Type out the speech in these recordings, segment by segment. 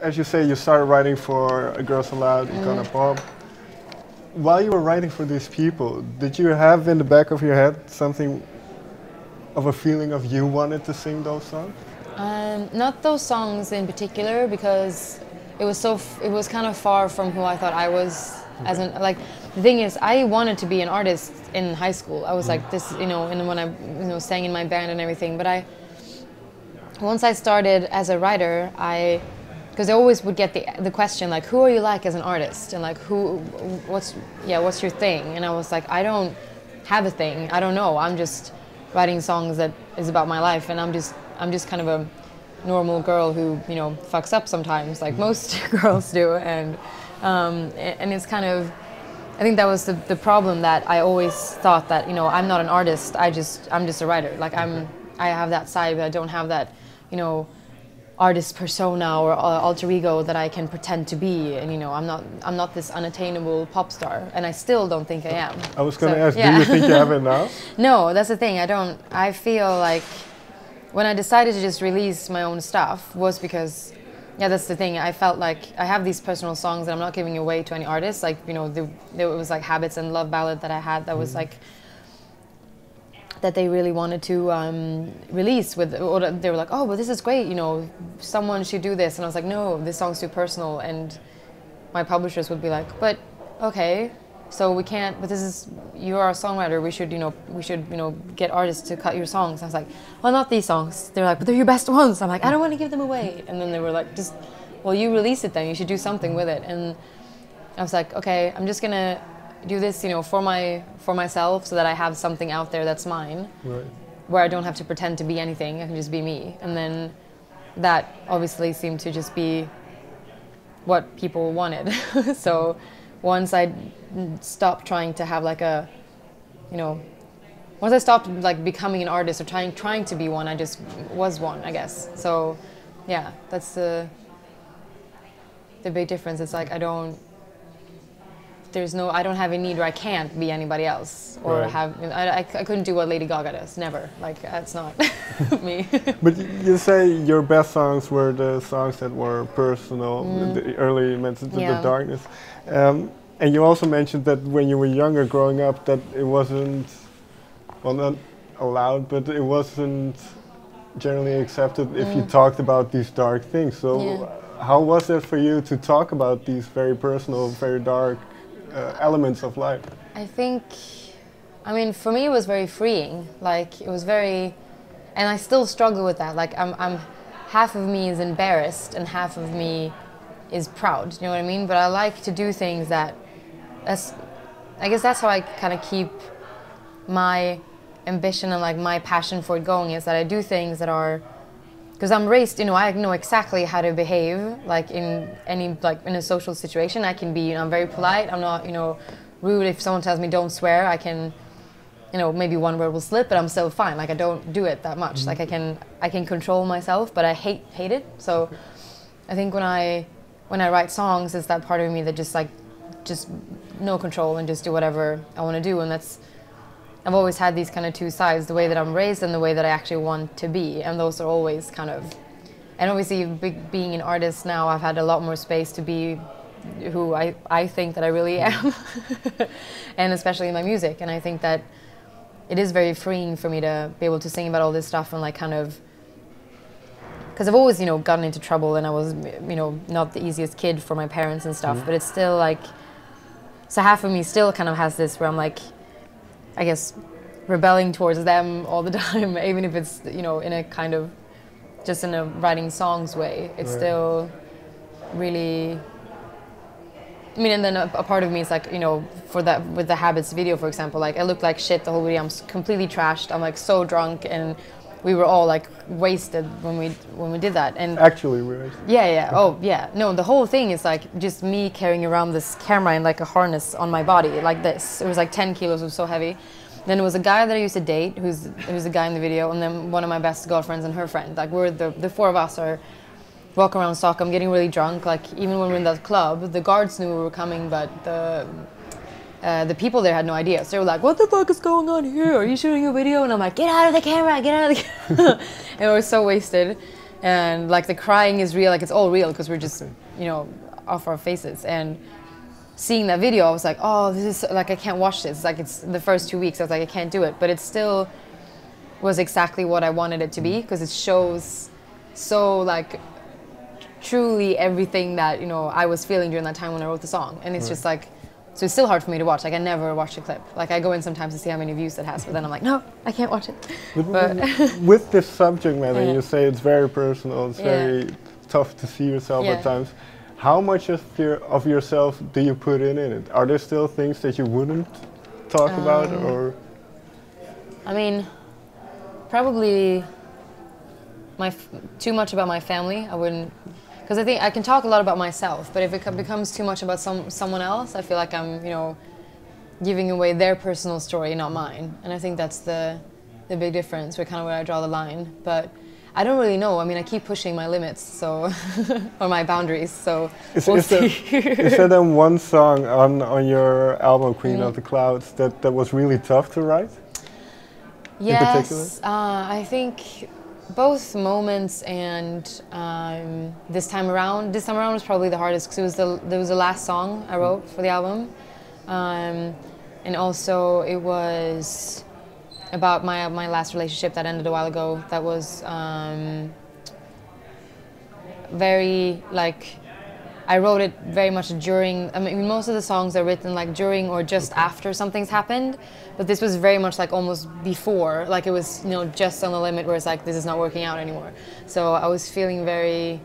as you say, you started writing for Girls Aloud, Icona Pop. While you were writing for these people, did you have in the back of your head something of a feeling of you wanted to sing those songs? Not those songs in particular, because it was kind of far from who I thought I was. As an, like, the thing is, I wanted to be an artist in high school. I was like this, you know, and when I sang in my band and everything. But once I started as a writer, because I always would get the question like, who are you like as an artist, and like what's your thing? And I was like, I don't have a thing. I don't know. I'm just writing songs that is about my life, and I'm just kind of a normal girl who, you know, fucks up sometimes, like most girls do, and it's kind of, I think that was the problem, that I always thought that, you know, I'm not an artist. I'm just a writer. Like I have that side, but I don't have that, you know, artist persona or alter ego that I can pretend to be, and you know, I'm not this unattainable pop star, and I still don't think I am. I was going to ask, do you think you have it now? No, that's the thing. I feel like when I decided to just release my own stuff was because, yeah, that's the thing. I felt like I have these personal songs that I'm not giving away to any artists. Like, you know, there was like Habits and Love Ballad that I had that was like, that they really wanted to release with, or they were like, oh, but this is great, you know, someone should do this. And I was like, no, this song's too personal. And my publishers would be like, but okay, so we can't, but you are a songwriter, we should get artists to cut your songs. I was like, well, not these songs. They're like, but they're your best ones. I'm like, I don't want to give them away. And then they were like, just, well, you release it then, you should do something with it. And I was like, okay, I'm just gonna do this, you know, for myself, so that I have something out there that's mine, right, where I don't have to pretend to be anything. I can just be me. And then that obviously seemed to just be what people wanted. So once I stopped trying to have like a, you know, once I stopped like becoming an artist or trying to be one, I just was one, I guess. So yeah, that's the big difference. It's like I don't have a need where I can't be anybody else, or right, I couldn't do what Lady Gaga does, never. Like, that's not me. But you say your best songs were the songs that were personal, earlier you mentioned the darkness. And you also mentioned that when you were younger, growing up, that it wasn't, well, not allowed, but it wasn't generally accepted if you talked about these dark things. So how was it for you to talk about these very personal, very dark elements of life? I think, I mean, for me it was very freeing. Like, it was very, and I still struggle with that. Like, I'm half of me is embarrassed and half of me is proud, you know what I mean? But I like to do things I guess that's how I kind of keep my ambition and like my passion for it going, is that I do things that are, because I'm raised, you know, I know exactly how to behave, like in in a social situation. I can be, you know, I'm very polite. I'm not, you know, rude. If someone tells me don't swear, I can, you know, maybe one word will slip, but I'm still fine. Like, I don't do it that much. Like, I can control myself, but I hate it. So I think when I write songs, it's that part of me that just no control and just do whatever I want to do. And I've always had these kind of two sides, the way that I'm raised and the way that I actually want to be. And those are always kind of, and obviously being an artist now, I've had a lot more space to be who I think that I really am. And especially in my music. And I think that it is very freeing for me to be able to sing about all this stuff and like kind of, because I've always, you know, gotten into trouble, and I was, you know, not the easiest kid for my parents and stuff, but it's still like, so half of me still kind of has this where I'm like, I guess, rebelling towards them all the time, even if it's, you know, in a kind of, just in a writing songs way. It's still really, I mean, and then a part of me is like, you know, for that, with the Habits video, for example, like, I looked like shit the whole video. I'm completely trashed. I'm like so drunk, and we were all like wasted when we did that. And actually we were. Yeah. Oh yeah. No, the whole thing is like just me carrying around this camera in like a harness on my body like this. It was like 10 kilos. It was so heavy. Then it was a guy that I used to date, who's the guy in the video, and then one of my best girlfriends and her friend. Like, we're the four of us are walking around Stockholm, getting really drunk. Like, even when we were in that club, the guards knew we were coming, but the people there had no idea. So they were like, what the fuck is going on here? Are you shooting a video? And I'm like, get out of the camera, get out of the camera. And we were so wasted. and like the crying is real, like it's all real because we're just, you know, off our faces. And seeing that video, I was like, oh, this is like, I can't watch this. Like, it's the first 2 weeks, I was like, I can't do it. But it still was exactly what I wanted it to be, because it shows so like truly everything that, you know, I was feeling during that time when I wrote the song. And it's just like, so it's still hard for me to watch. Like, I never watch a clip. Like, I go in sometimes to see how many views it has, but then I'm like, no, I can't watch it. But with this subject matter, you say it's very personal, it's very tough to see yourself at times. How much of yourself do you put in it? Are there still things that you wouldn't talk about, or? I mean, probably too much about my family. I wouldn't, because I think I can talk a lot about myself, but if it becomes too much about someone else, I feel like I'm, you know, giving away their personal story, not mine. And I think that's the big difference, where kind of where I draw the line. But I don't really know. I mean, I keep pushing my limits, so or my boundaries. So is there then one song on your album, Queen of the Clouds, that was really tough to write? Yes, I think both Moments and This Time Around. This Time Around was probably the hardest because it was the last song I wrote for the album, and also it was about my last relationship that ended a while ago. That was very, like, I wrote it very much during, I mean, most of the songs are written like during or just after something's happened, but this was very much like almost before, like it was, you know, just on the limit where it's like, this is not working out anymore. So I was feeling very,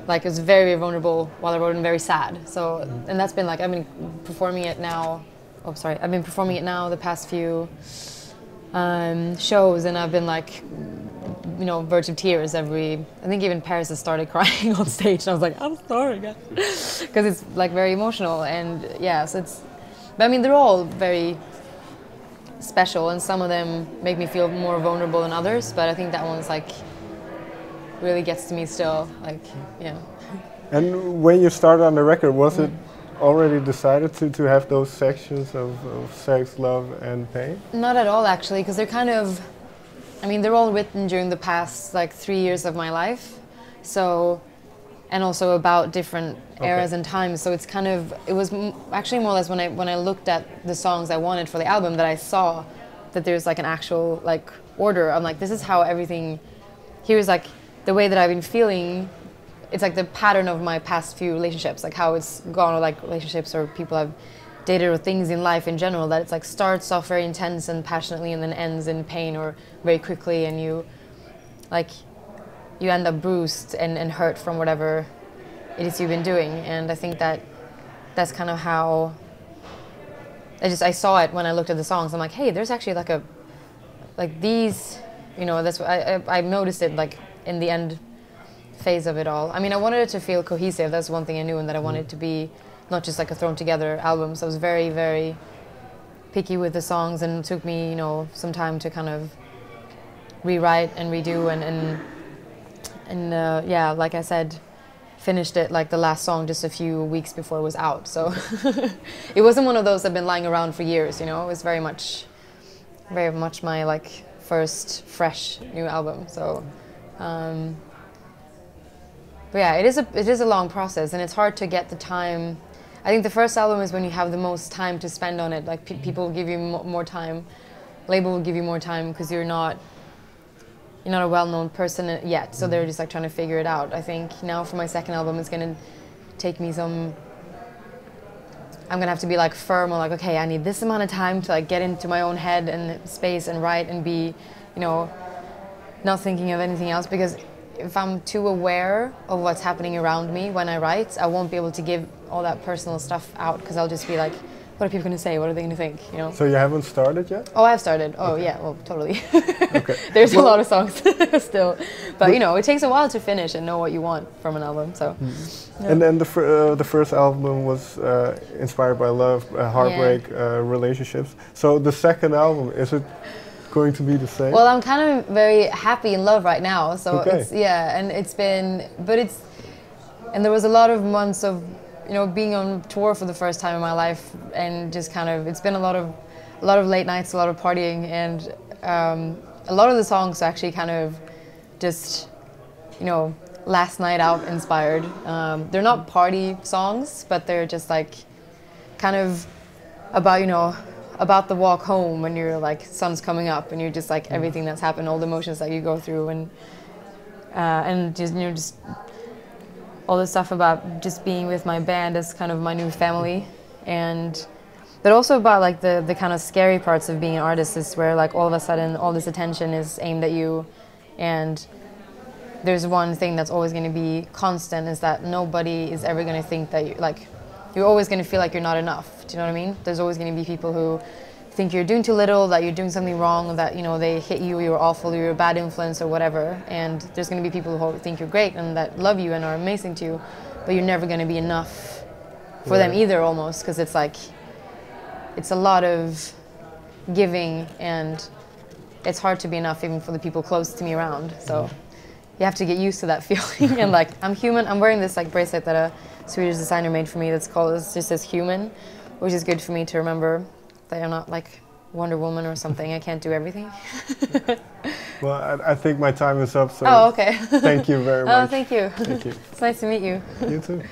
like, it was very, very vulnerable while I wrote it, and very sad. So, and that's been like, I've been performing it now, I've been performing it now the past few shows, and I've been like, you know, verge of tears I think even Paris has started crying on stage, and I was like, I'm sorry guys, because it's like very emotional. And yeah, so but I mean, they're all very special, and some of them make me feel more vulnerable than others, but I think that one's like really gets to me still, like, yeah. And when you started on the record, was it already decided to have those sections of sex, love and pain? Not at all, actually, because they're kind of, I mean, they're all written during the past like 3 years of my life, so, and also about different eras and times. So it's kind of, it was actually more or less when I looked at the songs I wanted for the album that I saw that there's like an actual like order. I'm like, this is how everything, here's like the way that I've been feeling. It's like the pattern of my past few relationships, like how it's gone, or like relationships or people I've dated or things in life in general, that it's like starts off very intense and passionately and then ends in pain or very quickly, and you end up bruised and hurt from whatever it is you've been doing. And I think that's kind of how I saw it when I looked at the songs. I'm like, hey, there's actually like these, you know, that's I noticed it like in the end phase of it all. I mean, I wanted it to feel cohesive. That's one thing I knew, and that I wanted it to be not just like a thrown together album. So I was very, very picky with the songs, and it took me, you know, some time to kind of rewrite and redo and yeah, like I said, finished it like the last song just a few weeks before it was out. So it wasn't one of those that have been lying around for years, you know. It was very much my like first fresh new album. So but yeah, it is a long process, and it's hard to get the time. I think the first album is when you have the most time to spend on it. Like people will give you more time, label will give you more time, because you're not a well-known person yet. So they're just like trying to figure it out. I think now for my second album, it's gonna take me I'm gonna have to be like firm on like, okay, I need this amount of time to like get into my own head and space and write and be, you know, not thinking of anything else, because if I'm too aware of what's happening around me when I write, I won't be able to give all that personal stuff out, because I'll just be like, what are people going to say? What are they going to think? You know. So you haven't started yet? Oh, I've started. Oh, okay. Yeah, well, totally. Okay. There's a lot of songs still, but you know, it takes a while to finish and know what you want from an album. So. Yeah. And then the first album was inspired by love, heartbreak, relationships. So the second album, is it going to be the same? Well, I'm kind of very happy in love right now. So it's, yeah, and it's been, and there was a lot of months of, you know, being on tour for the first time in my life, and just kind of, it's been a lot of late nights, a lot of partying, and a lot of the songs actually kind of just, you know, last night out inspired. They're not party songs, but they're just like kind of about, you know, about the walk home when you're like sun's coming up and you're just like everything that's happened, all the emotions that you go through, and just, you know, just all the stuff about just being with my band as kind of my new family, and but also about like the kind of scary parts of being an artist is where like all of a sudden all this attention is aimed at you, and there's one thing that's always going to be constant is that nobody is ever going to think that you like. You're always going to feel like you're not enough. Do you know what I mean? There's always going to be people who think you're doing too little, that you're doing something wrong, that, you know, they hit you, you're awful, you're a bad influence or whatever. And there's going to be people who think you're great and that love you and are amazing to you, but you're never going to be enough for them either, almost, because it's like, it's a lot of giving and it's hard to be enough even for the people close to me around. So you have to get used to that feeling. And like, I'm human. I'm wearing this like bracelet that a Swedish designer made for me that's called, it just says human, which is good for me to remember that I'm not like Wonder Woman or something. I can't do everything. Well, I think my time is up, so oh, okay. thank you very much. Oh, thank you. Thank you. It's nice to meet you. You too.